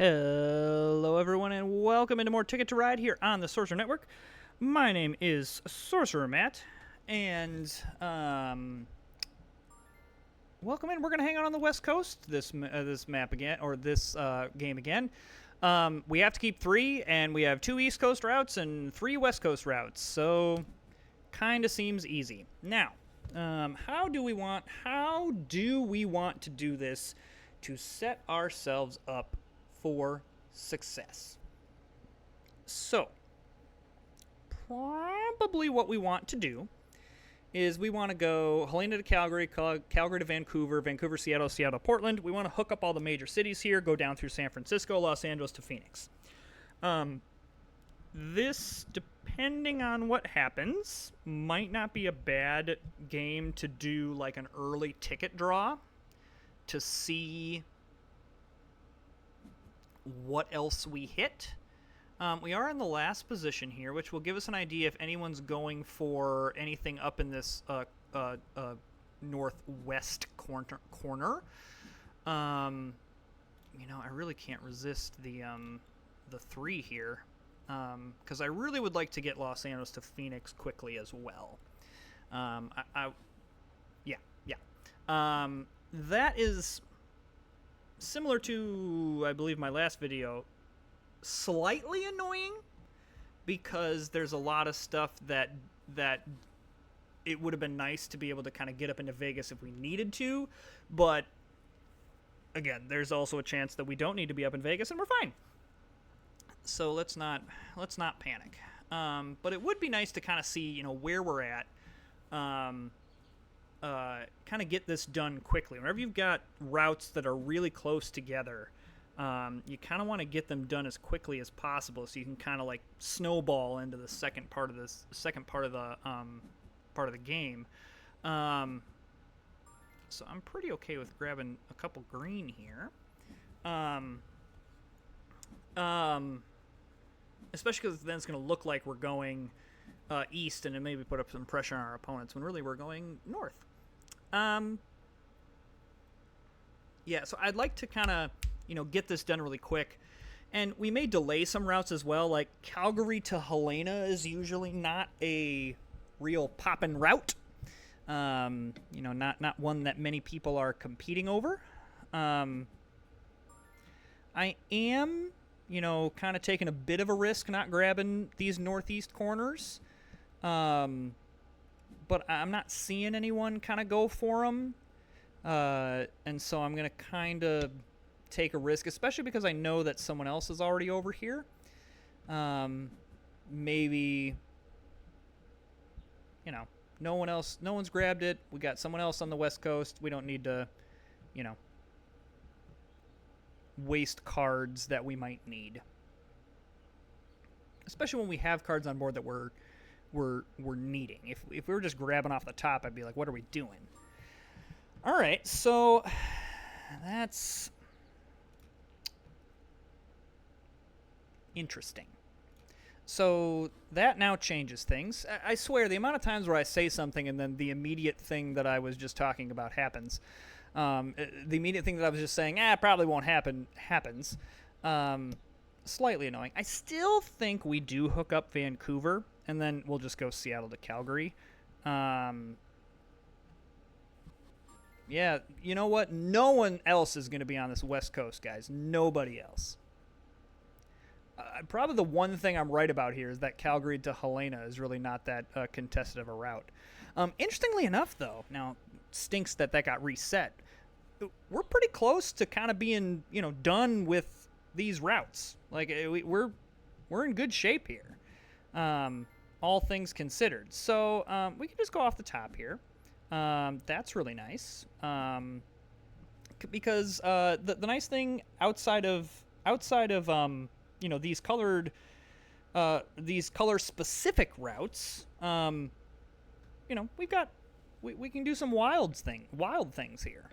Hello, everyone, and welcome into more Ticket to Ride here on the Sorcerer Network. My name is Sorcerer Matt, and welcome in. We're going to hang out on the West Coast this map again, or this game again. We have to keep 3, and we have 2 East Coast routes and 3 West Coast routes, so kind of seems easy. Now, how do we want to do this to set ourselves up for success? So, probably what we want to do is we want to go Helena to Calgary, Calgary to Vancouver, Vancouver, Seattle, Seattle, Portland. We want to hook up all the major cities here, go down through San Francisco, Los Angeles to Phoenix. This, depending on what happens, might not be a bad game to do like an early ticket draw to see what else we hit. We are in the last position here, which will give us an idea if anyone's going for anything up in this northwest corner. I really can't resist the 3 here, because I really would like to get Los Angeles to Phoenix quickly as well. That is similar to, I believe, my last video. Slightly annoying because there's a lot of stuff that it would have been nice to be able to kind of get up into Vegas if we needed to, but again, there's also a chance that we don't need to be up in Vegas and we're fine. So let's not panic. But it would be nice to kind of see, where we're at. Kind of get this done quickly. Whenever you've got routes that are really close together, you kind of want to get them done as quickly as possible, so you can kind of like snowball into the second part of the game. So I'm pretty okay with grabbing a couple green here, especially because then it's going to look like we're going east, and it maybe put up some pressure on our opponents when really we're going north. So I'd like to kind of get this done really quick. And we may delay some routes as well, like Calgary to Helena is usually not a real poppin' route. Not one that many people are competing over. I am, kind of taking a bit of a risk not grabbing these northeast corners. But I'm not seeing anyone kind of go for them. And so I'm going to kind of take a risk, especially because I know that someone else is already over here. Maybe, no one's grabbed it. We got someone else on the West Coast. We don't need to, waste cards that we might need. Especially when we have cards on board that we're needing. If we were just grabbing off the top, I'd be like, what are we doing? All right, so that's interesting. So that now changes things. I swear, the amount of times where I say something and then the immediate thing that I was just talking about happens. The immediate thing that I was just saying, probably won't happen, happens. Slightly annoying. I still think we do hook up Vancouver, and then we'll just go Seattle to Calgary. Yeah, you know what? No one else is going to be on this West Coast, guys. Nobody else. Probably the one thing I'm right about here is that Calgary to Helena is really not that contested of a route. Interestingly enough, though, now stinks that got reset. We're pretty close to kind of being, done with these routes. Like we're in good shape here, all things considered. So we can just go off the top here. That's really nice. Because the nice thing outside of these color specific routes, we can do some wild things here.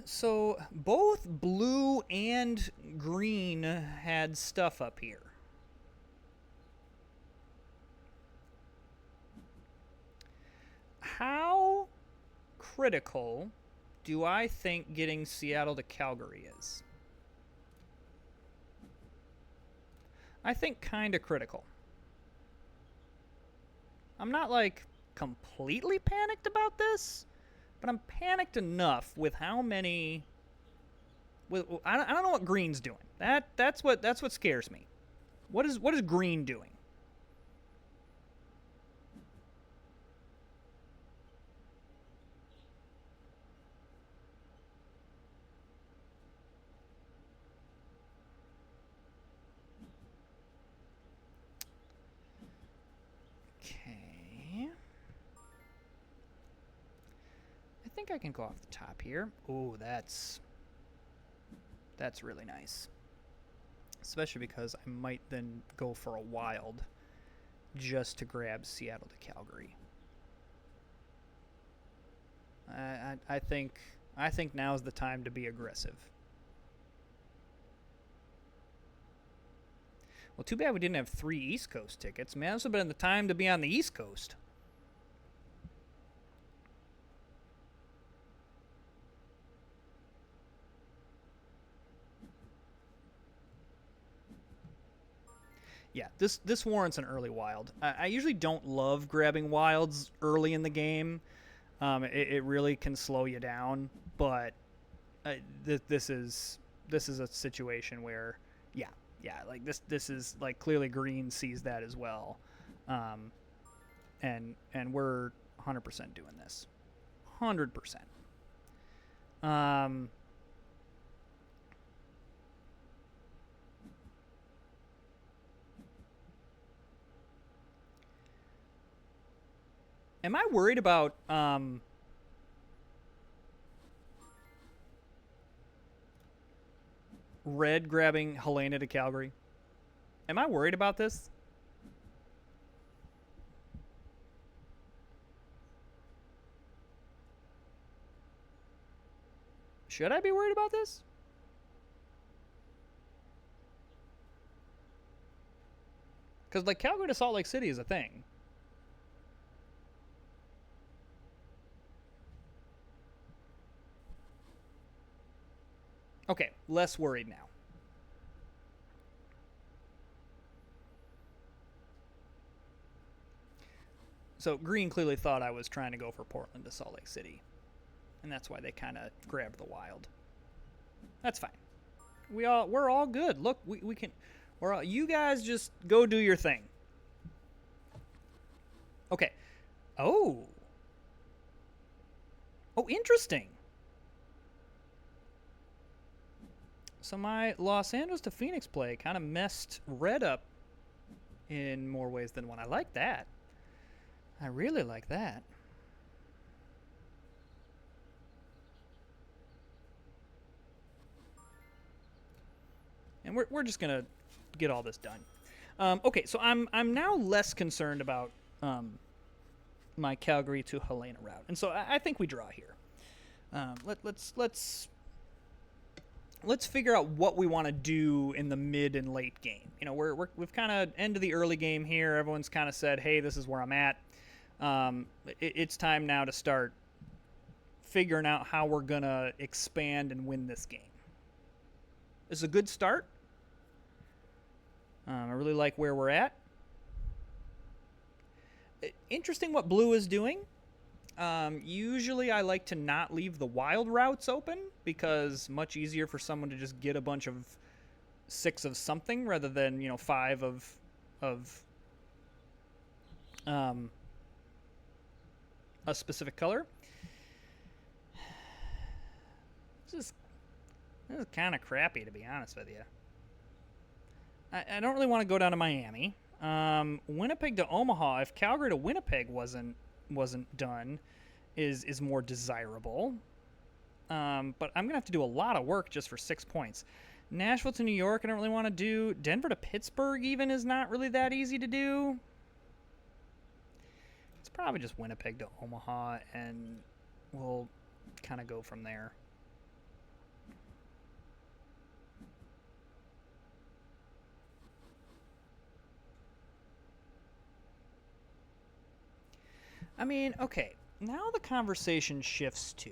So both blue and green had stuff up here. How critical do I think getting Seattle to Calgary is? I think kind of critical. I'm not like completely panicked about this, but I'm panicked enough with how many. I don't know what Green's doing. That's what scares me. What is Green doing? Okay. I think I can go off the top here. Ooh, that's really nice. Especially because I might then go for a wild just to grab Seattle to Calgary. I think now's the time to be aggressive. Well, too bad we didn't have 3 East Coast tickets. Man, this would have been the time to be on the East Coast. Yeah, this warrants an early wild. I usually don't love grabbing wilds early in the game. It really can slow you down, but this is a situation where, yeah, like this is like clearly Green sees that as well, and we're 100% doing this, 100%. Am I worried about Red grabbing Helena to Calgary? Am I worried about this? Should I be worried about this? Because like Calgary to Salt Lake City is a thing. Okay, less worried now. So Green clearly thought I was trying to go for Portland to Salt Lake City, and that's why they kind of grabbed the wild. That's fine. We're all good. Look, we can. You guys just go do your thing. Okay. Oh, interesting. So my Los Angeles to Phoenix play kind of messed Red up in more ways than one. I like that. I really like that. And we're just gonna get all this done. Okay, so I'm now less concerned about my Calgary to Helena route, and so I think we draw here. Let's figure out what we want to do in the mid and late game. You know, we've kind of end of the early game here. Everyone's kind of said, hey, this is where I'm at. It's time now to start figuring out how we're going to expand and win this game. This is a good start. I really like where we're at. Interesting what Blue is doing. Usually I like to not leave the wild routes open because much easier for someone to just get a bunch of 6 of something rather than, 5 of a specific color. This is kind of crappy, to be honest with you. I don't really want to go down to Miami. Winnipeg to Omaha. If Calgary to Winnipeg wasn't done, is more desirable. But I'm gonna have to do a lot of work just for 6 points. Nashville to New York, I don't really want to do. Denver to Pittsburgh even is not really that easy to do. It's probably just Winnipeg to Omaha, and we'll kind of go from there. I mean, okay, now the conversation shifts to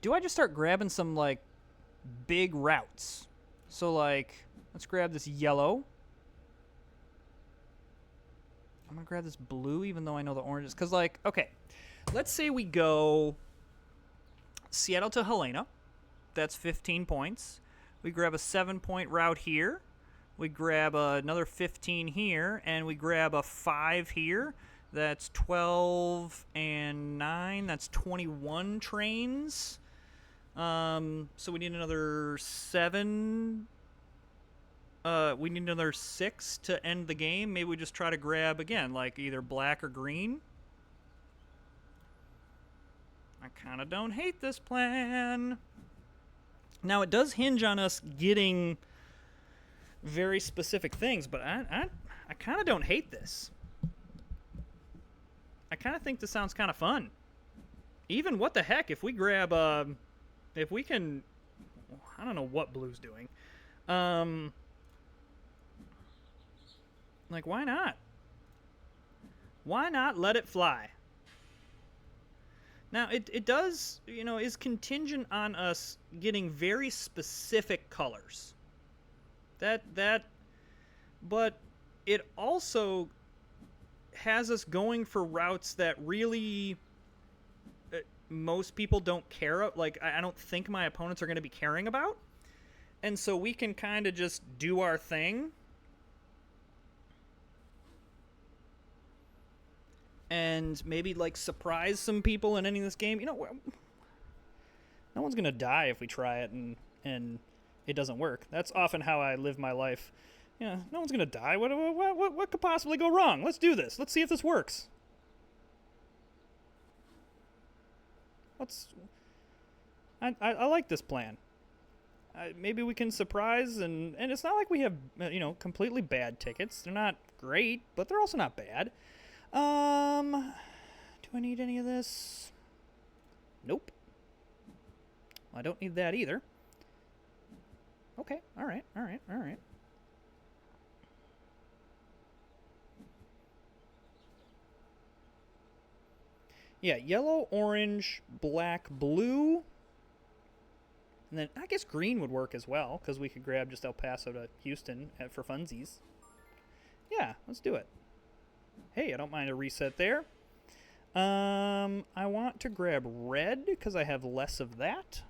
do I just start grabbing some, like, big routes? So, like, let's grab this yellow. I'm going to grab this blue, even though I know the orange is... Because, like, okay, let's say we go Seattle to Helena. That's 15 points. We grab a 7-point route here. We grab another 15 here, and we grab a 5 here. That's 12 and 9. That's 21 trains. So we need another 7. We need another 6 to end the game. Maybe we just try to grab, again, like either black or green. I kind of don't hate this plan. Now, it does hinge on us getting very specific things, but I kind of don't hate this. I kind of think this sounds kind of fun. Even, what the heck, if we grab, if we can, I don't know what blue's doing. Like, why not? Why not let it fly? Now, it does, you know, is contingent on us getting very specific colors. But it also has us going for routes that really most people don't care. Like, I don't think my opponents are going to be caring about. And so we can kind of just do our thing. And maybe, like, surprise some people in ending this game. You know, no one's going to die if we try it and it doesn't work. That's often how I live my life. Yeah, no one's going to die. What could possibly go wrong? Let's do this. Let's see if this works. I like this plan. Maybe we can surprise, and it's not like we have, you know, completely bad tickets. They're not great, but they're also not bad. Do I need any of this? Nope. I don't need that either. Okay, alright. Yeah, yellow, orange, black, blue. And then I guess green would work as well, because we could grab just El Paso to Houston for funsies. Yeah, let's do it. Hey, I don't mind a reset there. I want to grab red because I have less of that.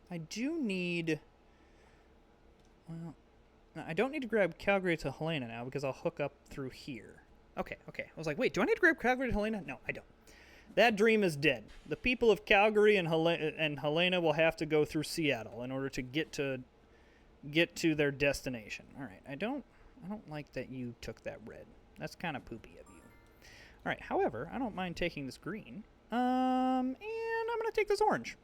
I do need... Well, no, I don't need to grab Calgary to Helena now because I'll hook up through here. Okay. I was like, wait, do I need to grab Calgary to Helena? No, I don't. That dream is dead. The people of Calgary and Helena will have to go through Seattle in order to get to their destination. All right, I don't like that you took that red. That's kind of poopy of you. All right, however, I don't mind taking this green. And I'm going to take this orange.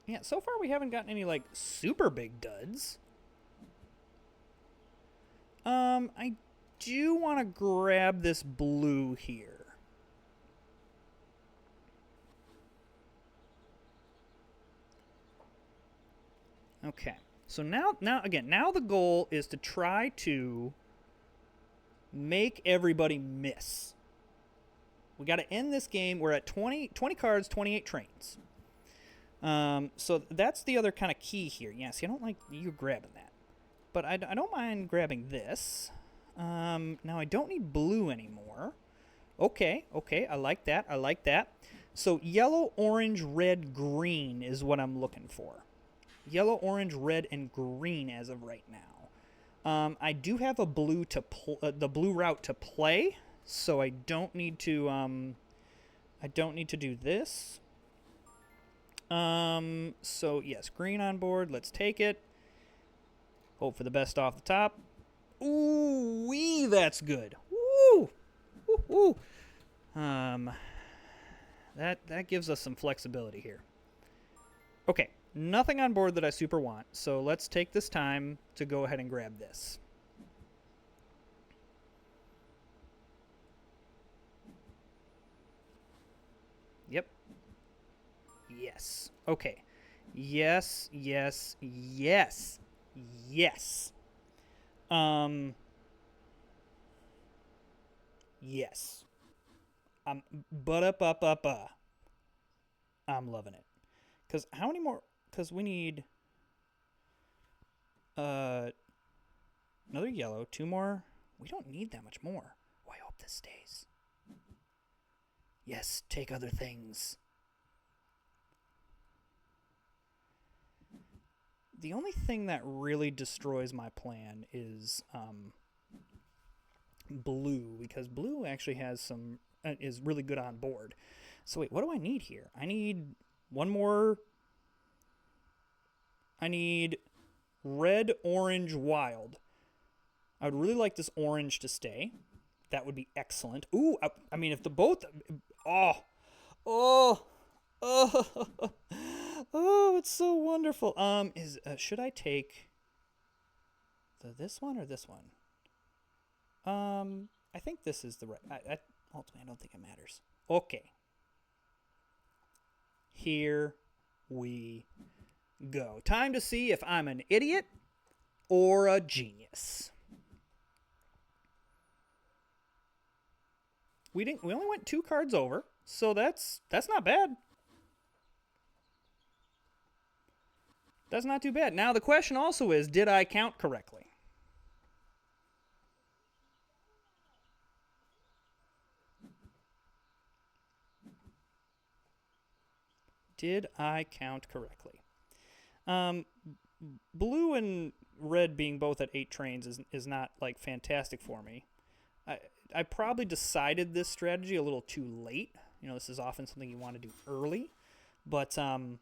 Yeah, so far we haven't gotten any, like, super big duds. I do want to grab this blue here. Okay. So now the goal is to try to make everybody miss. We got to end this game. We're at 20 cards, 28 trains. So that's the other kind of key here. Yeah, see, I don't like you grabbing that. But I don't mind grabbing this. Now I don't need blue anymore. Okay, I like that. So yellow, orange, red, green is what I'm looking for. Yellow, orange, red, and green as of right now. I do have a blue the blue route to play, so I don't need to do this. So yes, green on board. Let's take it. Hope for the best off the top. Ooh wee, that's good. Woo, woo, woo. That gives us some flexibility here. Okay, nothing on board that I super want. So let's take this time to go ahead and grab this. Yep. Yes. Okay. Yes, yes, yes. Yes. Um yes. But up. I'm loving it. Cuz how many more cuz we need uh another yellow, two more. We don't need that much more. Oh, I hope this stays. Yes, take other things. The only thing that really destroys my plan is blue, because blue actually has some is really good on board. So wait, what do I need here? I need one more. I need red, orange, wild. I would really like this orange to stay. That would be excellent. Ooh, I mean, if the both. Oh, oh, oh, oh! It's so wonderful. Should I take this one or this one? I think this is the right. Ultimately, I don't think it matters. Okay. Here we go. Time to see if I'm an idiot or a genius. We only went 2 cards over, so that's not bad. That's not too bad. Now the question also is, did I count correctly? Did I count correctly? Blue and red being both at 8 trains is not like fantastic for me. I probably decided this strategy a little too late. You know, this is often something you want to do early, but I've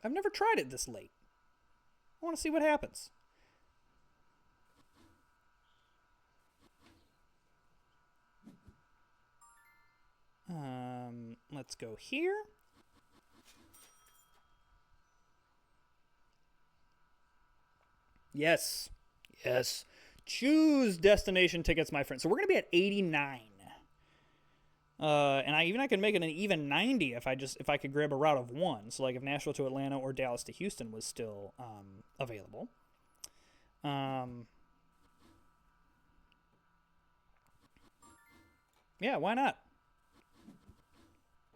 never tried it this late. I want to see what happens. Let's go here. Yes. Yes. Choose destination tickets, my friend. So we're going to be at 89. And I can make it an even 90 if I could grab a route of 1. So like if Nashville to Atlanta or Dallas to Houston was still available. Yeah, why not?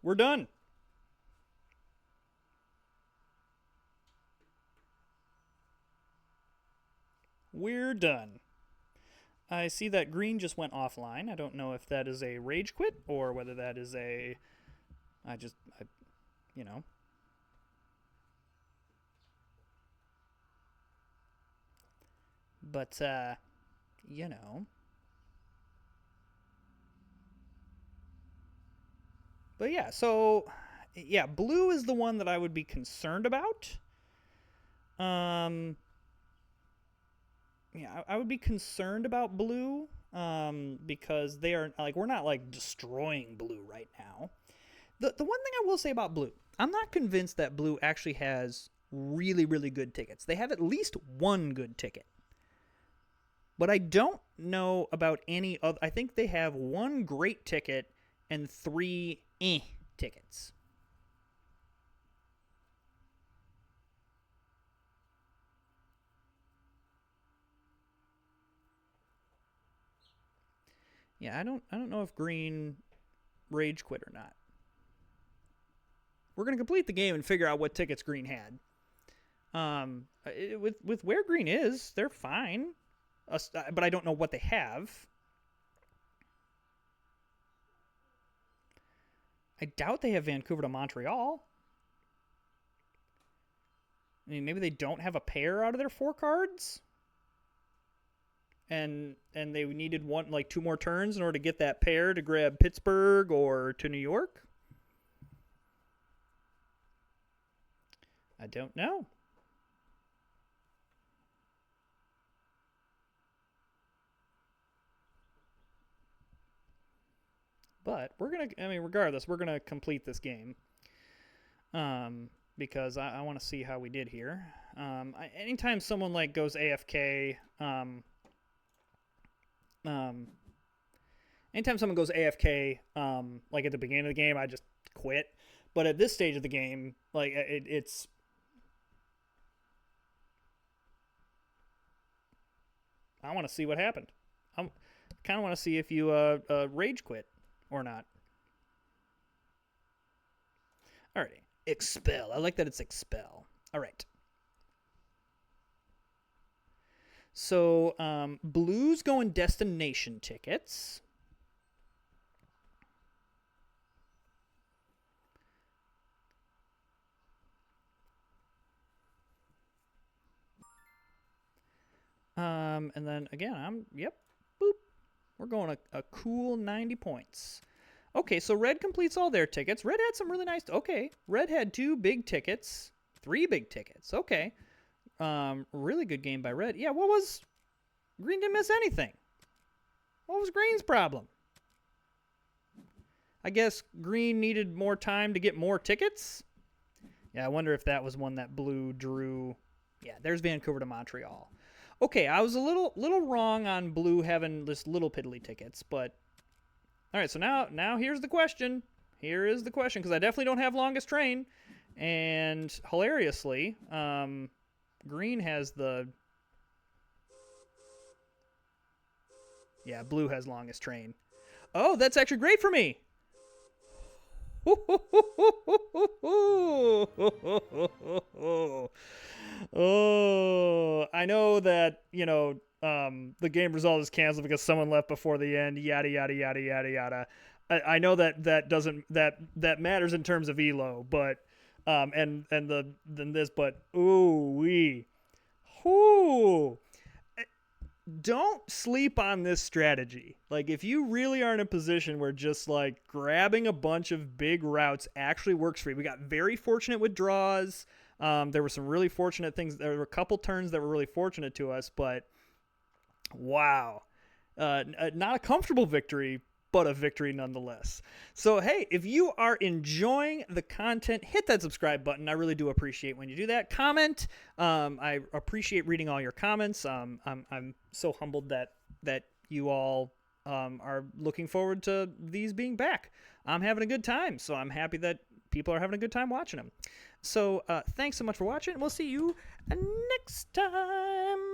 We're done. We're done. I see that green just went offline. I don't know if that is a rage quit or whether that is a. I you know. But, you know. But yeah, so. Yeah, blue is the one that I would be concerned about. Yeah, I would be concerned about blue because they are like we're not like destroying blue right now. The one thing I will say about blue, I'm not convinced that blue actually has really good tickets. They have at least one good ticket, but I don't know about any other. I think they have one great ticket and 3 tickets. Yeah, I don't know if green rage quit or not. We're gonna complete the game and figure out what tickets green had. With where green is, they're fine, but I don't know what they have. I doubt they have Vancouver to Montreal. I mean, maybe they don't have a pair out of their 4 cards, and they needed 2 more turns in order to get that pair to grab Pittsburgh or to New York. I don't know. But regardless, we're gonna complete this game. Because I want to see how we did here. Anytime someone like goes AFK, anytime someone goes AFK, like at the beginning of the game, I just quit. But at this stage of the game, like it's I want to see what happened. I kind of want to see if you rage quit or not. Alrighty. Expel. I like that it's expel. All right. So blue's going destination tickets. And then again, yep, boop. We're going a cool 90 points. Okay, so red completes all their tickets. Red had some really nice, okay. Red had 2 big tickets, 3 big tickets. Okay. Really good game by red. Yeah, green didn't miss anything. What was green's problem? I guess green needed more time to get more tickets. Yeah, I wonder if that was one that blue drew. Yeah, there's Vancouver to Montreal. Okay, I was a little wrong on blue having this little piddly tickets, but all right. So now here's the question. Here is the question, because I definitely don't have longest train, and hilariously, green has the. Yeah, blue has longest train. Oh, that's actually great for me. Oh, I know that, the game result is canceled because someone left before the end, yada, yada, yada, yada, yada. I know that doesn't, that matters in terms of elo, but, but, ooh-wee. Whoo. Don't sleep on this strategy. Like, if you really are in a position where just like grabbing a bunch of big routes actually works for you. We got very fortunate with draws. There were some really fortunate things. There were a couple turns that were really fortunate to us, but wow. Not a comfortable victory, but a victory nonetheless. So, hey, if you are enjoying the content, hit that subscribe button. I really do appreciate when you do that. Comment. I appreciate reading all your comments. I'm so humbled that you all are looking forward to these being back. I'm having a good time, so I'm happy that people are having a good time watching them. So, thanks so much for watching, and we'll see you next time.